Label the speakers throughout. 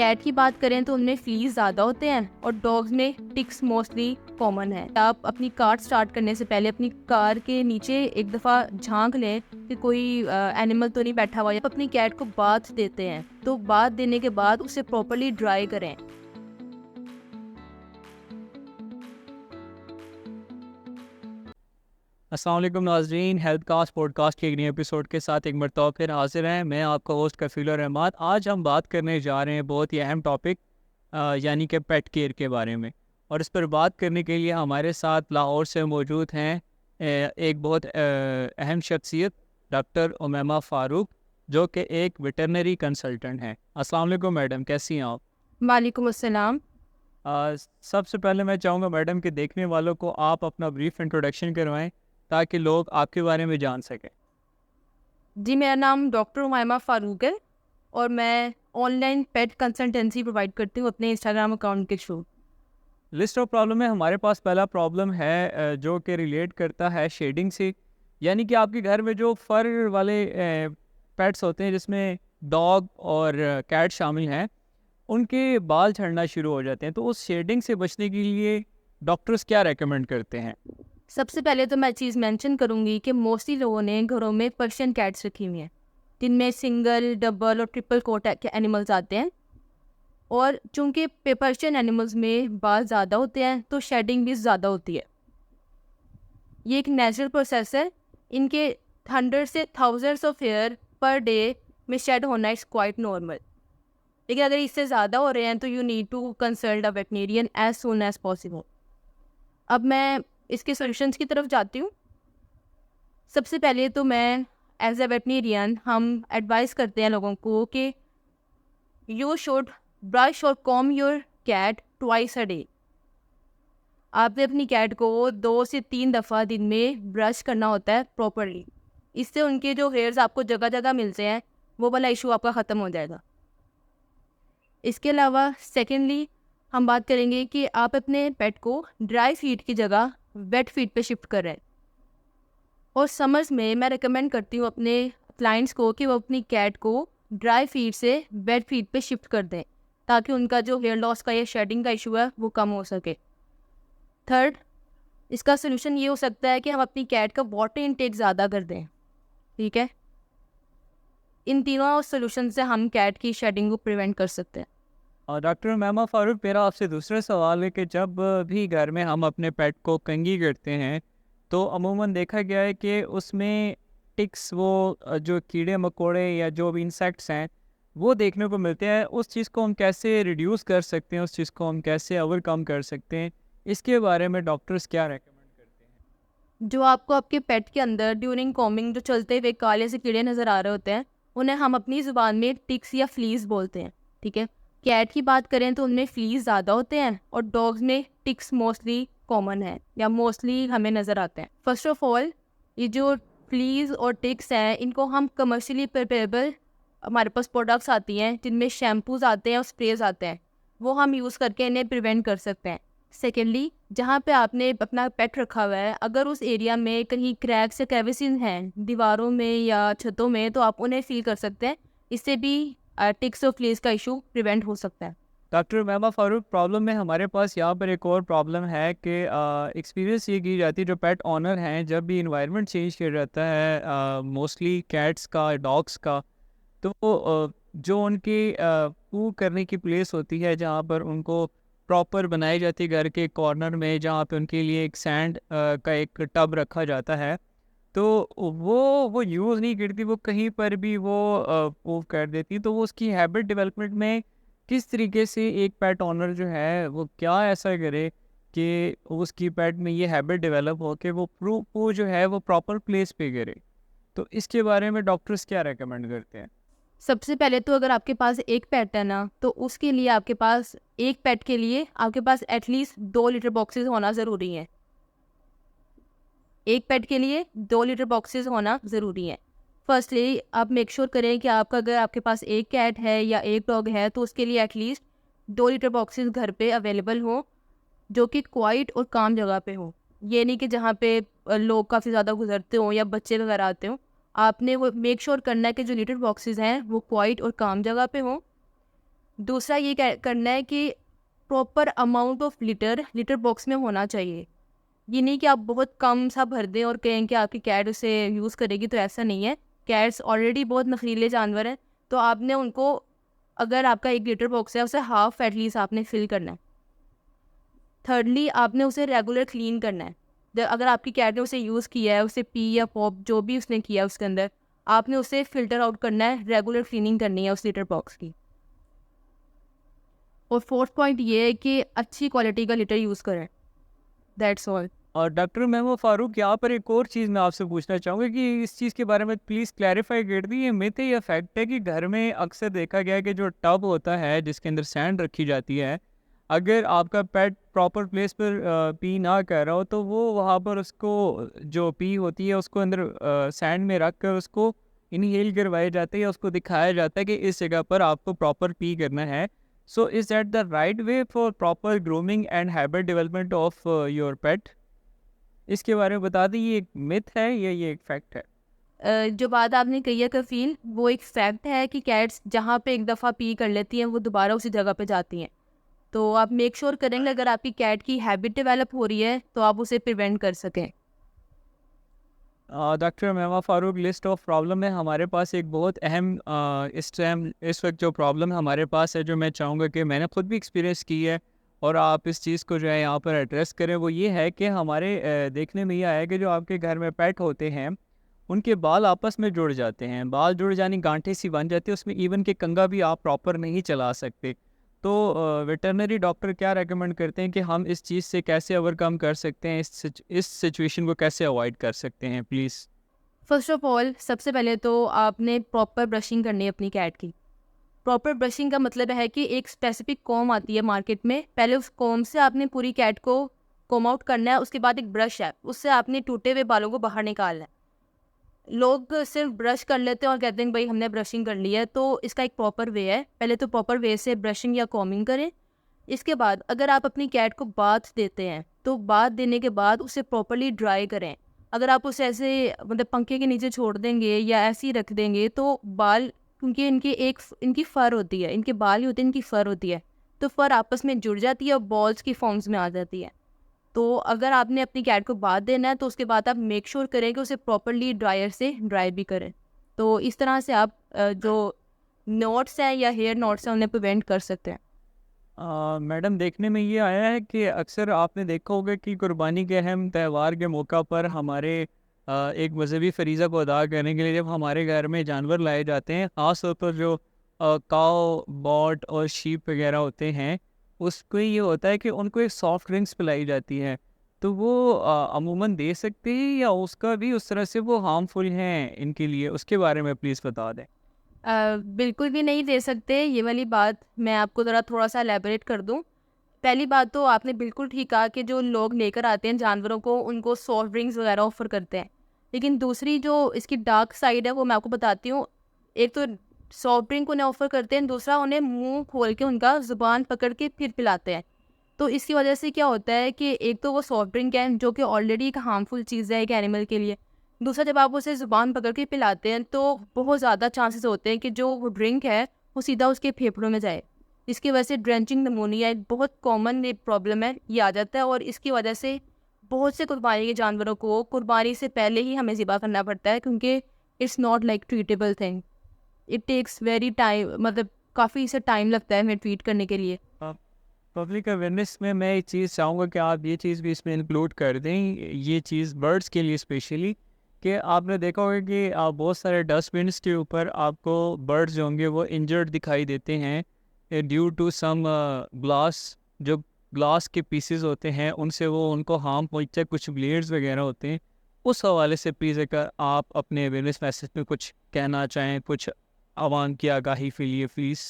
Speaker 1: Cat की बात करें तो उनमें फ्लीज ज़्यादा होते हैं और डॉग्स में टिक्स मोस्टली कॉमन है। आप अपनी कार स्टार्ट करने से पहले अपनी कार के नीचे एक दफ़ा झांक लें कि कोई एनिमल तो नहीं बैठा हुआ। आप अपनी कैट को बाथ देते हैं तो बाथ देने के बाद उसे प्रॉपर्ली ड्राई करें।
Speaker 2: अस्सलाम वालेकुम नाज़रीन, हेल्थ कास्ट पॉडकास्ट के एक नए एपिसोड के साथ एक मरतबा फिर हाजिर हैं। मैं आपका होस्ट कफील रहमान। आज हम बात करने जा रहे हैं बहुत ही अहम टॉपिक यानी कि पेट केयर के बारे में। और इस पर बात करने के लिए हमारे साथ लाहौर से मौजूद हैं एक बहुत अहम शख्सियत डॉक्टर उमैमा फ़ारूक, जो कि एक वेटरनरी कंसल्टेंट हैं। अस्सलाम वालेकुम मैडम, कैसी हैं आप?
Speaker 1: वालेकुम अस्सलाम।
Speaker 2: सबसे पहले मैं चाहूँगा मैडम कि देखने वालों को आप अपना ब्रीफ इंट्रोडक्शन करवाएं ताकि लोग आपके बारे में जान सकें।
Speaker 1: जी, मेरा नाम डॉक्टर उमैमा फ़ारूक है और मैं ऑनलाइन पेट कंसल्टेंसी प्रोवाइड करती हूँ अपने इंस्टाग्राम अकाउंट के थ्रू।
Speaker 2: लिस्ट ऑफ प्रॉब्लम में हमारे पास पहला प्रॉब्लम है जो कि रिलेट करता है शेडिंग से। यानी कि आपके घर में जो फर वाले पेट्स होते हैं, जिसमें डॉग और कैट शामिल हैं, उनके बाल झड़ना शुरू हो जाते हैं। तो उस शेडिंग से बचने के लिए डॉक्टर्स क्या रेकमेंड करते हैं?
Speaker 1: सबसे पहले तो मैं चीज़ मेंशन करूँगी कि मोस्टली लोगों ने घरों में पर्शियन कैट्स रखी हुई हैं, जिनमें सिंगल, डबल और ट्रिपल कोट के एनिमल्स आते हैं। और चूंकि पर्शियन एनिमल्स में बाल ज़्यादा होते हैं तो शेडिंग भी ज़्यादा होती है। ये एक नेचुरल प्रोसेस है। इनके 100 से thousands of hair per day में शेड होना इज़ क्वाइट नॉर्मल। लेकिन अगर इससे ज़्यादा हो रहे हैं तो you need to consult a veterinarian as soon as possible. अब मैं इसके सॉल्यूशंस की तरफ जाती हूँ। सबसे पहले तो मैं एज अ वेटनेरियन हम एडवाइस करते हैं लोगों को कि यू शुड ब्रश और comb your cat twice a day. आपने अपनी कैट को 2 से 3 दफ़ा दिन में ब्रश करना होता है प्रॉपरली। इससे उनके जो हेयर्स आपको जगह जगह मिलते हैं वो वाला इशू आपका ख़त्म हो जाएगा। इसके अलावा सेकेंडली हम बात करेंगे कि आप अपने पेट को ड्राई फीड की जगह वेट फीड पे शिफ्ट करें। और समर्स में मैं रिकमेंड करती हूँ अपने क्लाइंट्स को कि वो अपनी कैट को ड्राई फीड से वेट फीड पे शिफ्ट कर दें, ताकि उनका जो हेयर लॉस का या शेडिंग का इशू है वो कम हो सके। थर्ड, इसका सोल्यूशन ये हो सकता है कि हम अपनी कैट का वाटर इनटेक ज़्यादा कर दें। ठीक है, इन तीनों सोल्यूशन से हम कैट की शेडिंग को प्रिवेंट कर सकते हैं।
Speaker 2: और डॉक्टर मैमा फ़ारूक, मेरा आपसे दूसरा सवाल है कि जब भी घर में हम अपने पेट को कंघी करते हैं तो अमूमन देखा गया है कि उसमें टिक्स, वो जो कीड़े मकोड़े या जो भी इंसेक्ट्स हैं वो देखने को मिलते हैं। उस चीज़ को हम कैसे रिड्यूस कर सकते हैं, उस चीज़ को हम कैसे ओवरकम कर सकते हैं, इसके बारे में डॉक्टर्स क्या रेकमेंड करते हैं?
Speaker 1: जो आपको आपके पेट के अंदर ड्यूरिंग कॉमिंग जो चलते हुए काले से कीड़े नज़र आ रहे होते हैं, उन्हें हम अपनी ज़ुबान में टिक्स या फ्लीज बोलते हैं। ठीक है, कैट की बात करें तो उनमें फ्लीज ज़्यादा होते हैं और डॉग्स में टिक्स मोस्टली कॉमन है या मोस्टली हमें नज़र आते हैं। फर्स्ट ऑफ ऑल, ये जो फ्लीज और टिक्स हैं इनको हम कमर्शियली प्रिपेरेबल हमारे पास प्रोडक्ट्स आती हैं जिनमें शैम्पूज आते हैं और स्प्रेज आते हैं, वो हम यूज़ करके इन्हें प्रिवेंट कर सकते हैं। सेकेंडली, जहाँ पे आपने अपना पेट रखा हुआ है, अगर उस एरिया में कहीं क्रैक्स या कैविसीज हैं दीवारों में या छतों में, तो आप उन्हें फील कर सकते हैं। इससे भी टिक्स और फ्लीज का इशू प्रिवेंट हो सकता है।
Speaker 2: डॉक्टर मैमा फ़ारूक, प्रॉब्लम में हमारे पास यहाँ पर एक और प्रॉब्लम है कि एक्सपीरियंस ये की जाती है, जो पेट ऑनर हैं जब भी इन्वायरमेंट चेंज किया जाता है मोस्टली कैट्स का, डॉग्स का, तो जो उनकी पू करने की प्लेस होती है, जहाँ पर उनको प्रॉपर बनाई जाती है घर के कॉर्नर में, जहाँ पे उनके लिए एक सैंड का एक टब रखा जाता है, तो वो यूज़ नहीं करती, वो कहीं पर भी वो मूव कर देती। तो वो उसकी हैबिट डेवलपमेंट में किस तरीके से एक पेट ओनर जो है वो क्या ऐसा करे कि उसकी पेट में ये हैबिट डेवलप हो कि वो वो जो है वो प्रॉपर प्लेस पे करे? तो इसके बारे में डॉक्टर्स क्या रेकमेंड करते हैं?
Speaker 1: सबसे पहले तो अगर आपके पास एक पेट है ना, तो उसके लिए आपके पास एक पेट के लिए आपके पास एटलीस्ट 2 लीटर बॉक्सेस होना ज़रूरी है। एक पेट के लिए 2 लीटर बॉक्सेस होना ज़रूरी है। फर्स्टली आप मेक श्योर करें कि आपका, अगर आपके पास एक कैट है या एक डॉग है, तो उसके लिए एटलीस्ट 2 लीटर बॉक्सेस घर पे अवेलेबल हो, जो कि क्वाइट और काम जगह पे हो। ये नहीं कि जहाँ पे लोग काफ़ी ज़्यादा गुजरते हों या बच्चे वगैरह आते हों। आपने वो मेक श्योर करना है कि जो लीटर बॉक्सेस हैं वो क्वाइट और काम जगह पे हों। दूसरा ये करना है कि proper amount of litre box में होना चाहिए। ये नहीं कि आप बहुत कम सा भर दें और कहें कि आपकी कैट उसे यूज़ करेगी, तो ऐसा नहीं है। कैट्स ऑलरेडी बहुत नखरीले जानवर हैं, तो आपने उनको, अगर आपका 1 लीटर बॉक्स है, उसे हाफ एटलीस्ट आपने फिल करना है। थर्डली, आपने उसे रेगुलर क्लीन करना है। अगर आपकी कैट ने उसे यूज़ किया है, उसे पी या पॉप जो भी उसने किया है उसके अंदर, आपने उसे फ़िल्टर आउट करना है, रेगुलर क्लीनिंग करनी है उस लीटर बॉक्स की। और फोर्थ पॉइंट ये है कि अच्छी क्वालिटी का लिटर यूज़ करें। That's all.
Speaker 2: और डॉक्टर महमूद फ़ारूक, यहाँ पर एक और चीज़ मैं आपसे पूछना चाहूँगा कि इस चीज़ के बारे में प्लीज़ क्लैरिफाई कर दी, ये मिथ है या फैक्ट है कि घर में अक्सर देखा गया है कि जो टब होता है जिसके अंदर सैंड रखी जाती है, अगर आपका पेट प्रॉपर प्लेस पर पी ना कर रहा हो तो वो वहाँ पर उसको जो पी होती है उसको अंदर सैंड में रख कर उसको इनहेल करवाया जाता है या उसको दिखाया जाता है कि इस जगह पर आपको प्रॉपर पी करना है। So is that the right way for proper grooming and habit development of your पेट? इसके बारे में बता दें, ये एक मिथ है या ये एक फैक्ट है?
Speaker 1: जो बात आपने कही है कफ़ील, वो एक फैक्ट है कि कैट्स जहाँ पे एक दफ़ा पी कर लेती हैं, वो दोबारा उसी जगह पे जाती हैं। तो आप मेक श्योर करेंगे अगर आपकी कैट की हैबिट डेवलप हो रही है तो आप उसे प्रिवेंट कर सकें।
Speaker 2: Doctor Mahma Farooq, list of problem है हमारे पास एक बहुत अहम इस टाइम इस वक्त जो प्रॉब्लम हमारे पास है, जो मैं चाहूँगा कि मैंने खुद भी एक्सपीरियंस की है और आप इस चीज़ को जो है यहाँ पर एड्रेस करें, वो ये है कि हमारे देखने में ये आया कि जो आपके घर में पेट होते हैं उनके बाल आपस में जुड़ जाते हैं, बाल जुड़ जाने गांठें सी बन जाती है, उसमें इवन के कंघा भी आप प्रॉपर नहीं चला सकते। तो वेटरनरी डॉक्टर क्या रेकमेंड करते हैं कि हम इस चीज़ से कैसे ओवरकम कर सकते हैं, इस सिचुएशन को कैसे अवॉइड कर सकते हैं प्लीज़?
Speaker 1: फर्स्ट ऑफ ऑल, सबसे पहले तो आपने प्रॉपर ब्रशिंग करनी है अपनी कैट की। प्रॉपर ब्रशिंग का मतलब है कि एक स्पेसिफिक कॉम आती है मार्केट में, पहले उस कॉम से आपने पूरी कैट को कॉम आउट करना है। उसके बाद एक ब्रश है, उससे आपने टूटे हुए बालों को बाहर निकालना है। लोग सिर्फ ब्रश कर लेते हैं और कहते हैं भाई हमने ब्रशिंग कर ली है, तो इसका एक प्रॉपर वे है। पहले तो प्रॉपर वे से ब्रशिंग या कॉमिंग करें। इसके बाद अगर आप अपनी कैट को बाथ देते हैं, तो बाथ देने के बाद उसे प्रॉपर्ली ड्राई करें। अगर आप उसे ऐसे मतलब पंखे के नीचे छोड़ देंगे या ऐसे ही रख देंगे, तो बाल, क्योंकि इनकी फ़र होती है, इनके बाल ही होते हैं, इनकी फ़र होती है, तो फ़र आपस में जुड़ जाती है और बॉल्स की फॉर्म्स में आ जाती है। तो अगर आपने अपनी कैट को बाथ देना है, तो उसके बाद आप मेक श्योर करें कि उसे प्रॉपर्ली ड्रायर से ड्राई भी करें। तो इस तरह से आप जो नॉट्स हैं या हेयर नॉट्स हैं, उन्हें प्रिवेंट कर सकते हैं।
Speaker 2: मैडम, देखने में ये आया है कि अक्सर आपने देखा होगा कि कुर्बानी के अहम त्यौहार के मौका पर हमारे एक मजहबी फरीज़ा को अदा करने के लिए जब हमारे घर में जानवर लाए जाते हैं, ख़ास तौर पर जो काऊ, बॉट और शीप वगैरह होते हैं, उसको ये होता है कि उनको एक सॉफ्ट ड्रिंक्स पिलाई जाती है। तो वो अमूमन दे सकते हैं या उसका भी उस तरह से वो हार्मफुल हैं इनके लिए? उसके बारे में प्लीज़ बता दें।
Speaker 1: बिल्कुल भी नहीं दे सकते। ये वाली बात मैं आपको ज़रा थोड़ा-सा एलैबोरेट कर दूँ। पहली बात तो आपने बिल्कुल ठीक कहा कि जो लोग लेकर आते हैं जानवरों को, उनको सॉफ्ट ड्रिंक्स वगैरह ऑफ़र करते हैं। लेकिन दूसरी जो इसकी डार्क साइड है, वो मैं आपको बताती हूँ। एक तो सॉफ्ट ड्रिंक उन्हें ऑफ़र करते हैं, दूसरा उन्हें मुँह खोल के उनका ज़ुबान पकड़ के फिर पिलाते हैं। तो इसकी वजह से क्या होता है कि एक तो वो सॉफ्ट ड्रिंक है, जो कि ऑलरेडी एक हार्मफुल चीज़ है एक एनिमल के लिए। दूसरा, जब आप उसे ज़ुबान पकड़ के पिलाते हैं, तो बहुत ज़्यादा चांसेस होते हैं कि जो वो ड्रिंक है, वो सीधा उसके फेफड़ों में जाए। इसकी वजह से ड्रेंचिंग निमोनिया एक बहुत कॉमन एक प्रॉब्लम है, ये आ जाता है। और इसकी वजह से बहुत से कुर्बानी के जानवरों को कुर्बानी से पहले ही हमें ज़िबा करना पड़ता है, क्योंकि it's not like treatable thing. It takes very time, मतलब काफ़ी इसे टाइम लगता है हमें ट्रीट करने के लिए।
Speaker 2: पब्लिक अवेयरनेस में मैं एक चीज़ चाहूँगा कि आप ये चीज़ भी इसमें इंक्लूड कर दें, ये चीज़ बर्ड्स के लिए स्पेशली, कि आपने देखा होगा कि आप बहुत सारे डस्टबिन्स के ऊपर आपको बर्ड्स जो होंगे वो इंजर्ड दिखाई देते हैं ड्यू टू सम ग्लास। जो ग्लास के पीसेस होते हैं उनसे वो उनको हार्म पहुँचते हैं, कुछ ब्लेड्स वगैरह होते हैं। उस हवाले से प्लीज़ अगर आप अपने अवेयरनेस मैसेज में कुछ कहना चाहें, कुछ आवाम की आगाही के लिए प्लीज़।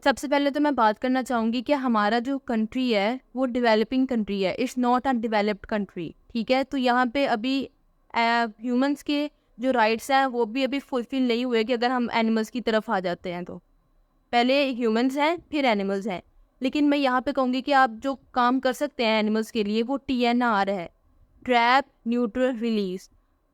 Speaker 1: सबसे पहले तो मैं बात करना चाहूँगी कि हमारा जो कंट्री है वो डेवलपिंग कंट्री है, it's not a developed country. ठीक है, तो यहाँ पे अभी ह्यूमंस के जो राइट्स हैं वो भी अभी फुलफिल नहीं हुए कि अगर हम एनिमल्स की तरफ आ जाते हैं, तो पहले ह्यूमंस हैं फिर एनिमल्स हैं। लेकिन मैं यहाँ पे कहूँगी कि आप जो काम कर सकते हैं एनिमल्स के लिए, वो TNR है, trap neutral release.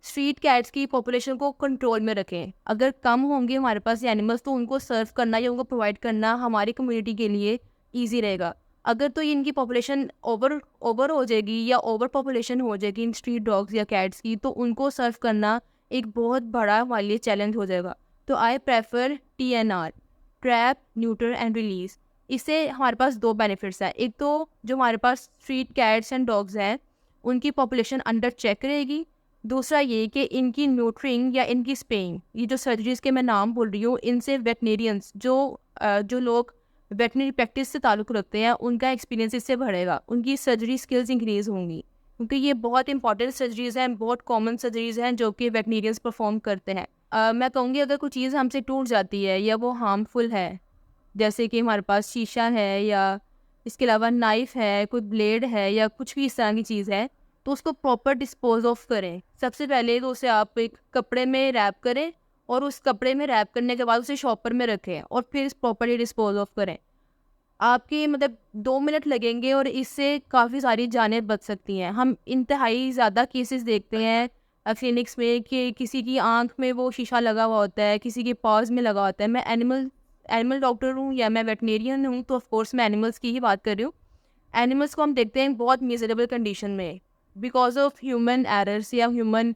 Speaker 1: Street cats की पॉपुलेशन को कंट्रोल में रखें। अगर कम होंगे हमारे पास ये एनिमल्स तो उनको सर्व करना या उनको प्रोवाइड करना हमारी कम्युनिटी के लिए ईजी रहेगा। अगर तो इनकी पॉपुलेशन ओवर हो जाएगी या ओवर पॉपुलेशन हो जाएगी इन स्ट्रीट डॉग्स या कैट्स की, तो उनको सर्व करना एक बहुत बड़ा हमारे लिए चैलेंज हो जाएगा। तो I prefer TNR, trap, neuter and release. इससे हमारे पास दो बेनिफिट्स हैं। एक तो जो हमारे पास स्ट्रीट कैट्स एंड डॉग्स हैं उनकी पॉपुलेशन अंडर चेक रहेगी। दूसरा ये कि इनकी न्यूट्रिंग या इनकी स्पेइंग, ये जो सर्जरीज के मैं नाम बोल रही हूँ, इनसे वेटनेरियंस जो लोग वेटनरी प्रैक्टिस से ताल्लुक़ रखते हैं उनका एक्सपीरियंस इससे बढ़ेगा, उनकी सर्जरी स्किल्स इंक्रीज़ होंगी, क्योंकि ये बहुत इंपॉर्टेंट सर्जरीज़ हैं, बहुत कॉमन सर्जरीज़ हैं जो कि वेटनेरियंस परफॉर्म करते हैं। मैं कहूँगी अगर कोई चीज़ हमसे टूट जाती है या वो हार्मफुल है, जैसे कि हमारे पास शीशा है या इसके अलावा नाइफ है, कोई ब्लेड है या कुछ भी इस तरह की चीज़ है, तो उसको प्रॉपर डिस्पोज ऑफ करें। सबसे पहले तो उसे आप एक कपड़े में रैप करें और उस कपड़े में रैप करने के बाद उसे शॉपर में रखें और फिर प्रॉपरली डिस्पोज ऑफ करें। आपके मतलब 2 मिनट लगेंगे और इससे काफ़ी सारी जानें बच सकती हैं। हम इंतहाई ज़्यादा केसेस देखते हैं क्लिनिक्स में कि किसी की आँख में वो शीशा लगा हुआ होता है, किसी के पाँव में लगा होता है। मैं एनिमल डॉक्टर हूँ या मैं वेटनेरियन हूँ, तो ऑफ कोर्स मैं एनिमल्स की ही बात कर रही हूँ। एनिमल्स को हम देखते हैं बहुत मिजरेबल कंडीशन में बिकॉज ऑफ ह्यूमन एरर्स या ह्यूमन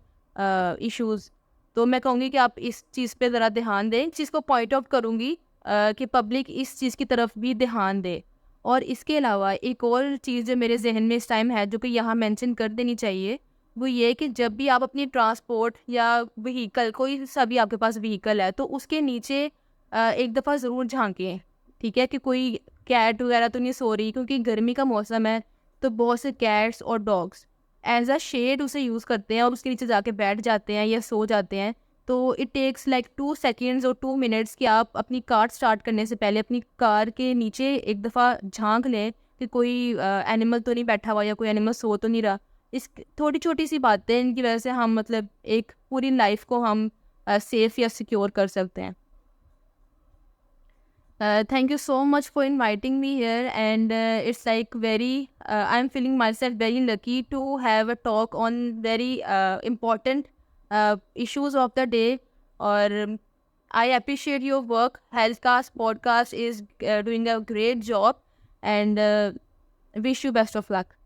Speaker 1: इश्यूज़। तो मैं कहूँगी कि आप इस चीज़ पे ज़रा ध्यान दें। इस चीज़ को पॉइंट आउट करूँगी कि पब्लिक इस चीज़ की तरफ भी ध्यान दे। और इसके अलावा एक और चीज़ जो मेरे जहन में इस टाइम है जो कि यहाँ मेंशन कर देनी चाहिए, वो ये कि जब भी आप अपनी ट्रांसपोर्ट या व्हीकल, कोई सा भी आपके पास व्हीकल है, तो उसके नीचे एक दफ़ा ज़रूर झांकें, ठीक है, कि कोई कैट वगैरह तो नहीं सो रही, क्योंकि गर्मी का मौसम है तो बहुत से कैट्स और डॉग्स एज अ शेड उसे यूज़ करते हैं और उसके नीचे जाके बैठ जाते हैं या सो जाते हैं। तो इट टेक्स लाइक 2 सेकेंड्स और 2 मिनट्स कि आप अपनी कार स्टार्ट करने से पहले अपनी कार के नीचे एक दफ़ा झांक लें कि कोई एनिमल तो नहीं बैठा हुआ या कोई एनिमल सो तो नहीं रहा। इस थोड़ी छोटी सी बातें, इनकी वजह से हम मतलब एक पूरी लाइफ को हम सेफ या सिक्योर कर सकते हैं। Thank you so much for inviting me here, and it's like I'm feeling myself very lucky to have a talk on very important issues of the day. Or I appreciate your work. Healthcast podcast is doing a great job, and wish you best of luck.